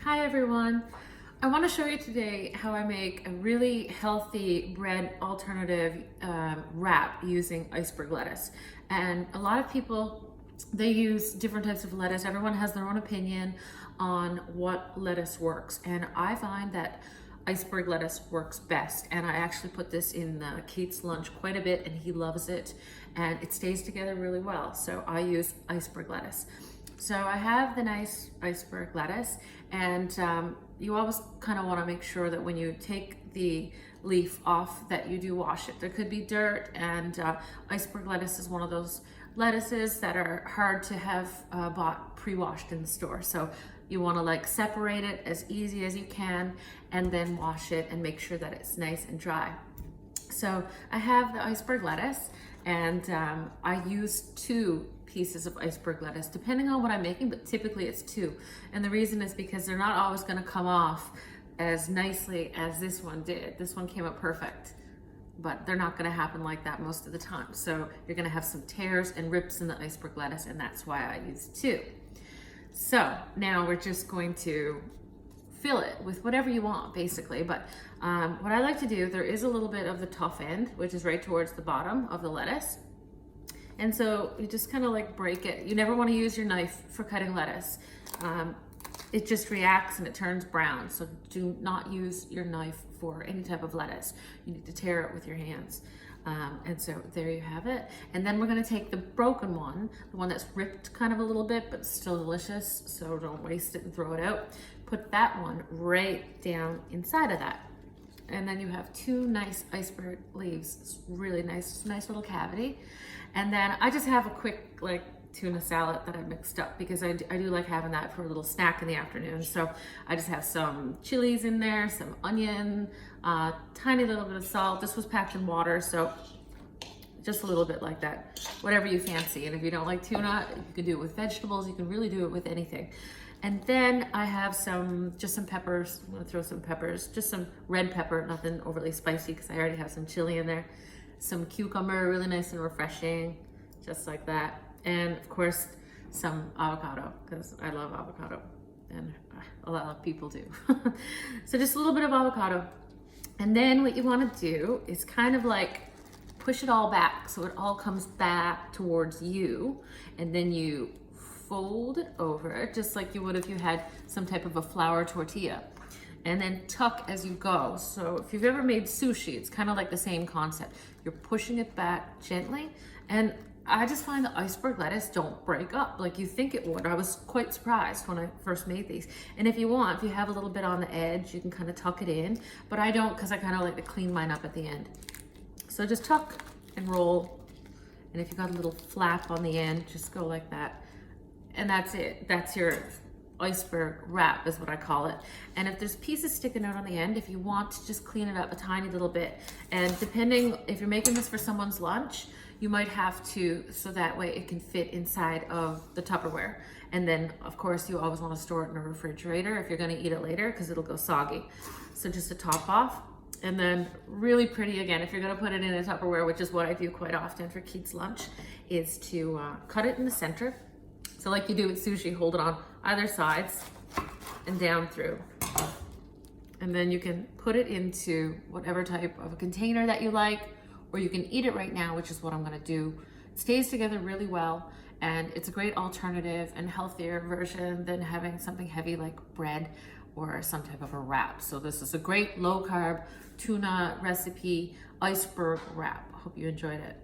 Hi everyone. I want to show you today how I make a really healthy bread alternative wrap using iceberg lettuce. And a lot of people, they use different types of lettuce. Everyone has their own opinion on what lettuce works. And I find that iceberg lettuce works best. And I actually put this in Kate's lunch quite a bit and he loves it. And it stays together really well. So I use iceberg lettuce. So I have the nice iceberg lettuce, and you always kind of want to make sure that when you take the leaf off that you do wash it. There could be dirt, and iceberg lettuce is one of those lettuces that are hard to have bought pre-washed in the store. So you want to like separate it as easy as you can and then wash it and make sure that it's nice and dry. So I have the iceberg lettuce, and I use 2 pieces of iceberg lettuce, depending on what I'm making, but typically it's 2. And the reason is because they're not always gonna come off as nicely as this one did. This one came out perfect, but they're not gonna happen like that most of the time. So you're gonna have some tears and rips in the iceberg lettuce, and that's why I use 2. So now we're just going to fill it with whatever you want, basically. But what I like to do, there is a little bit of the tough end, which is right towards the bottom of the lettuce. And so you just kind of like break it. You never want to use your knife for cutting lettuce. It just reacts and it turns brown. So do not use your knife for any type of lettuce. You need to tear it with your hands. And so there you have it. And then we're gonna take the broken one, the one that's ripped kind of a little bit, but still delicious. So don't waste it and throw it out. Put that one right down inside of that. And then you have 2 nice iceberg leaves. It's really nice little cavity. And then I just have a quick like tuna salad that I mixed up because I do like having that for a little snack in the afternoon. So I just have some chilies in there, some onion, tiny little bit of salt. This was packed in water, so just a little bit like that, whatever you fancy. And if you don't like tuna, you can do it with vegetables. You can really do it with anything. And then I have just some peppers. I'm gonna throw some peppers, just some red pepper, nothing overly spicy because I already have some chili in there. Some cucumber, really nice and refreshing, just like that. And of course, some avocado, because I love avocado, and a lot of people do. So just a little bit of avocado. And then what you wanna do is kind of like push it all back so it all comes back towards you, and then you fold it over just like you would if you had some type of a flour tortilla, and then tuck as you go. So if you've ever made sushi, it's kind of like the same concept. You're pushing it back gently, and I just find the iceberg lettuce don't break up like you think it would. I was quite surprised when I first made these. And if you want, if you have a little bit on the edge, you can kind of tuck it in, but I don't, because I kind of like to clean mine up at the end. So just tuck and roll, and if you got a little flap on the end, just go like that. And that's it. That's your iceberg wrap is what I call it. And if there's pieces sticking out on the end, if you want to just clean it up a tiny little bit. And depending, if you're making this for someone's lunch, you might have to, so that way it can fit inside of the Tupperware. And then of course you always want to store it in a refrigerator if you're going to eat it later, because it'll go soggy. So just a top off. And then really pretty, again, if you're gonna put it in a Tupperware, which is what I do quite often for Keith's lunch, is to cut it in the center. So like you do with sushi, hold it on either sides and down through. And then you can put it into whatever type of a container that you like, or you can eat it right now, which is what I'm gonna do. It stays together really well, and it's a great alternative and healthier version than having something heavy like bread or some type of a wrap. So this is a great low-carb tuna recipe iceberg wrap. I hope you enjoyed it.